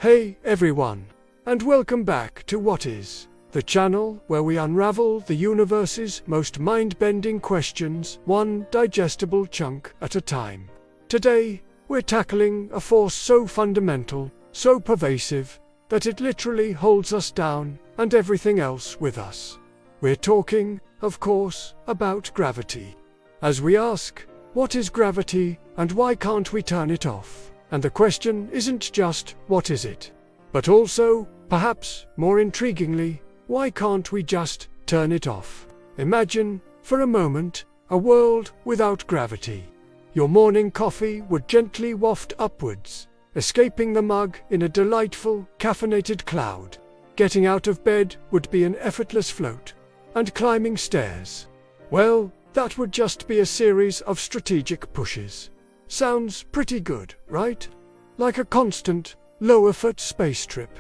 Hey everyone, and welcome back to What Is, the channel where we unravel the universe's most mind-bending questions, one digestible chunk at a time. Today, we're tackling a force so fundamental, so pervasive, that it literally holds us down and everything else with us. We're talking, of course, about gravity. As we ask, what is gravity and why can't we turn it off? And the question isn't just, what is it? But also, perhaps more intriguingly, why can't we just turn it off? Imagine, for a moment, a world without gravity. Your morning coffee would gently waft upwards, escaping the mug in a delightful, caffeinated cloud. Getting out of bed would be an effortless float. And climbing stairs, well, that would just be a series of strategic pushes. Sounds pretty good, right? Like a constant, low-effort space trip.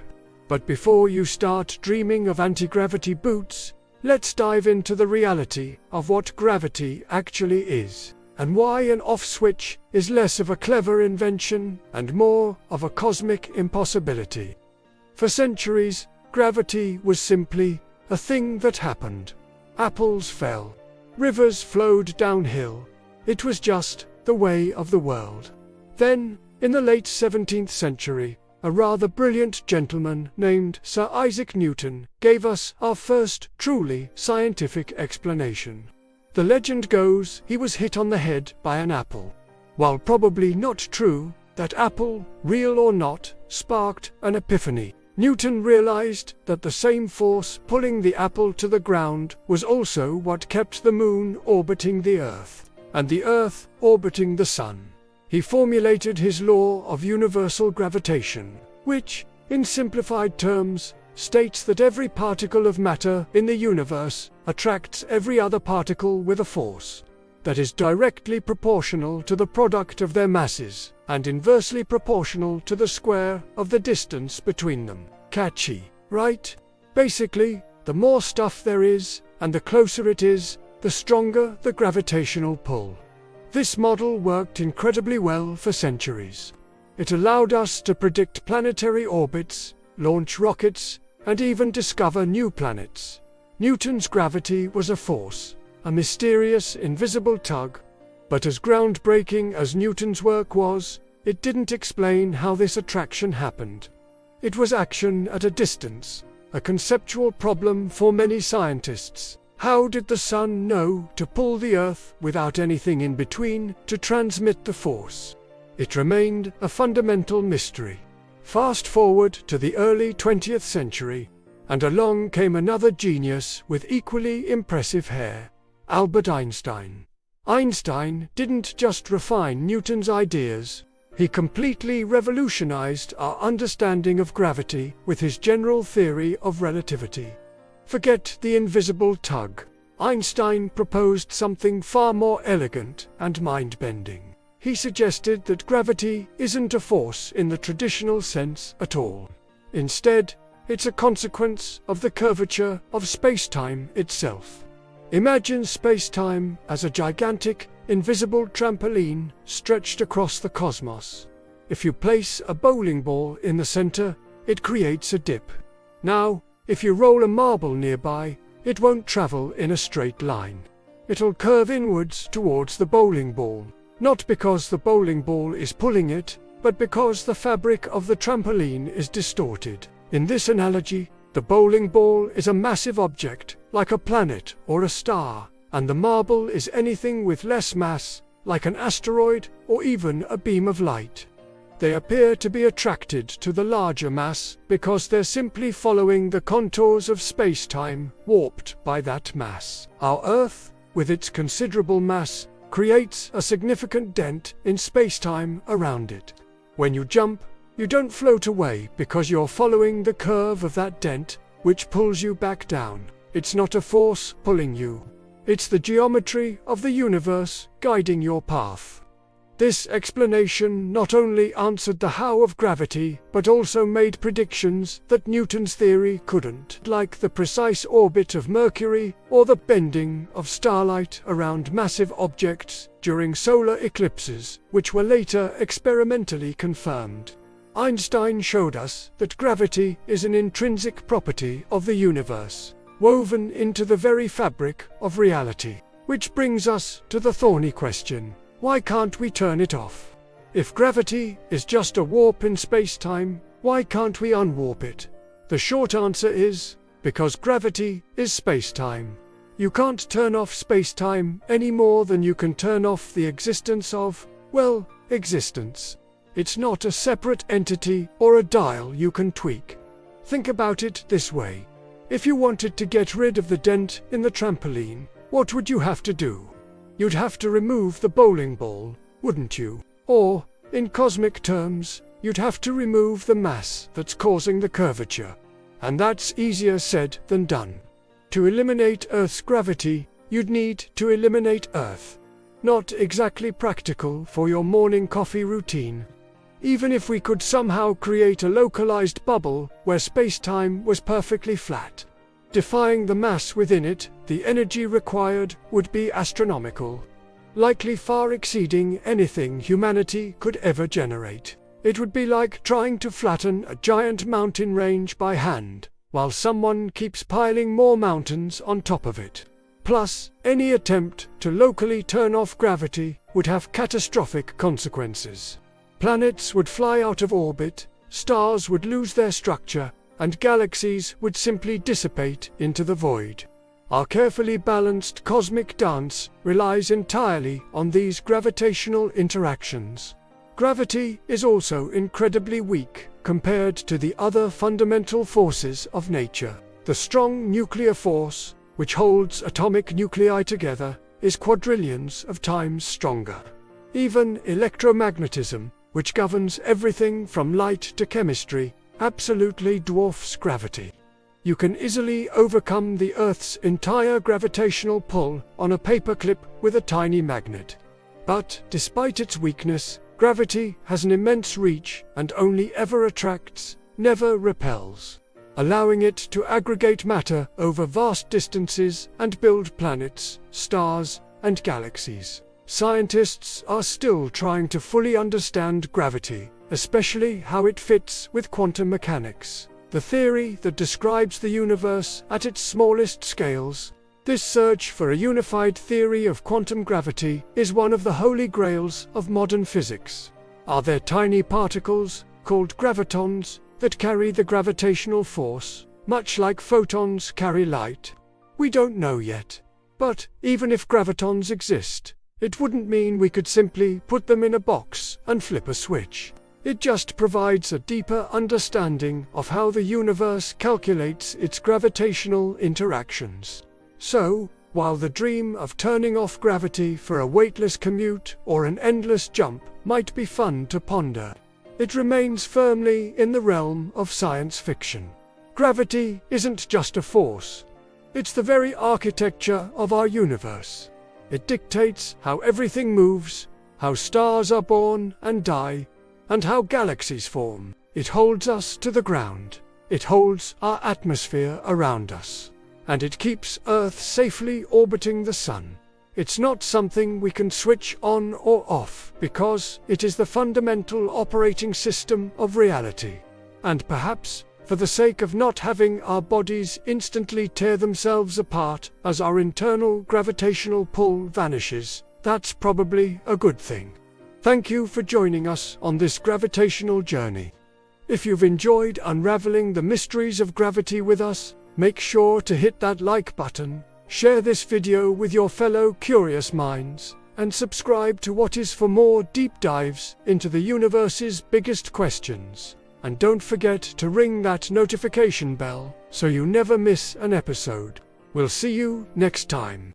But before you start dreaming of anti-gravity boots, let's dive into the reality of what gravity actually is, and why an off switch is less of a clever invention and more of a cosmic impossibility. For centuries, gravity was simply a thing that happened. Apples fell. Rivers flowed downhill. It was just the way of the world. Then, in the late 17th century, a rather brilliant gentleman named Sir Isaac Newton gave us our first truly scientific explanation. The legend goes he was hit on the head by an apple. While probably not true, that apple, real or not, sparked an epiphany. Newton realized that the same force pulling the apple to the ground was also what kept the moon orbiting the Earth, and the Earth orbiting the Sun. He formulated his law of universal gravitation, which, in simplified terms, states that every particle of matter in the universe attracts every other particle with a force that is directly proportional to the product of their masses, and inversely proportional to the square of the distance between them. Catchy, right? Basically, the more stuff there is, and the closer it is, the stronger the gravitational pull. This model worked incredibly well for centuries. It allowed us to predict planetary orbits, launch rockets, and even discover new planets. Newton's gravity was a force, a mysterious, invisible tug. But as groundbreaking as Newton's work was, it didn't explain how this attraction happened. It was action at a distance, a conceptual problem for many scientists. How did the sun know to pull the Earth without anything in between to transmit the force? It remained a fundamental mystery. Fast forward to the early 20th century, and along came another genius with equally impressive hair, Albert Einstein. Einstein didn't just refine Newton's ideas, he completely revolutionized our understanding of gravity with his general theory of relativity. Forget the invisible tug. Einstein proposed something far more elegant and mind-bending. He suggested that gravity isn't a force in the traditional sense at all. Instead, it's a consequence of the curvature of space-time itself. Imagine space-time as a gigantic, invisible trampoline stretched across the cosmos. If you place a bowling ball in the center, it creates a dip. Now, if you roll a marble nearby, it won't travel in a straight line. It'll curve inwards towards the bowling ball, not because the bowling ball is pulling it, but because the fabric of the trampoline is distorted. In this analogy, the bowling ball is a massive object, like a planet or a star, and the marble is anything with less mass, like an asteroid or even a beam of light. They appear to be attracted to the larger mass because they're simply following the contours of space-time warped by that mass. Our Earth, with its considerable mass, creates a significant dent in space-time around it. When you jump, you don't float away because you're following the curve of that dent, which pulls you back down. It's not a force pulling you. It's the geometry of the universe guiding your path. This explanation not only answered the how of gravity, but also made predictions that Newton's theory couldn't, like the precise orbit of Mercury or the bending of starlight around massive objects during solar eclipses, which were later experimentally confirmed. Einstein showed us that gravity is an intrinsic property of the universe, woven into the very fabric of reality. Which brings us to the thorny question: why can't we turn it off? If gravity is just a warp in space-time, why can't we unwarp it? The short answer is, because gravity is space-time. You can't turn off space-time any more than you can turn off the existence of, well, existence. It's not a separate entity or a dial you can tweak. Think about it this way. If you wanted to get rid of the dent in the trampoline, what would you have to do? You'd have to remove the bowling ball, wouldn't you? Or, in cosmic terms, you'd have to remove the mass that's causing the curvature. And that's easier said than done. To eliminate Earth's gravity, you'd need to eliminate Earth. Not exactly practical for your morning coffee routine. Even if we could somehow create a localized bubble where space-time was perfectly flat, defying the mass within it, the energy required would be astronomical, likely far exceeding anything humanity could ever generate. It would be like trying to flatten a giant mountain range by hand, while someone keeps piling more mountains on top of it. Plus, any attempt to locally turn off gravity would have catastrophic consequences. Planets would fly out of orbit, stars would lose their structure, and galaxies would simply dissipate into the void. Our carefully balanced cosmic dance relies entirely on these gravitational interactions. Gravity is also incredibly weak compared to the other fundamental forces of nature. The strong nuclear force, which holds atomic nuclei together, is quadrillions of times stronger. Even electromagnetism, which governs everything from light to chemistry, absolutely dwarfs gravity. You can easily overcome the Earth's entire gravitational pull on a paperclip with a tiny magnet. But, despite its weakness, gravity has an immense reach and only ever attracts, never repels, allowing it to aggregate matter over vast distances and build planets, stars, and galaxies. Scientists are still trying to fully understand gravity, especially how it fits with quantum mechanics, the theory that describes the universe at its smallest scales. This search for a unified theory of quantum gravity is one of the holy grails of modern physics. Are there tiny particles, called gravitons, that carry the gravitational force, much like photons carry light? We don't know yet. But, even if gravitons exist, it wouldn't mean we could simply put them in a box and flip a switch. It just provides a deeper understanding of how the universe calculates its gravitational interactions. So, while the dream of turning off gravity for a weightless commute or an endless jump might be fun to ponder, it remains firmly in the realm of science fiction. Gravity isn't just a force. It's the very architecture of our universe. It dictates how everything moves, how stars are born and die, and how galaxies form. It holds us to the ground. It holds our atmosphere around us. And it keeps Earth safely orbiting the Sun. It's not something we can switch on or off, because it is the fundamental operating system of reality. And perhaps, for the sake of not having our bodies instantly tear themselves apart as our internal gravitational pull vanishes, that's probably a good thing. Thank you for joining us on this gravitational journey. If you've enjoyed unraveling the mysteries of gravity with us, make sure to hit that like button, share this video with your fellow curious minds, and subscribe to What Is for more deep dives into the universe's biggest questions. And don't forget to ring that notification bell so you never miss an episode. We'll see you next time.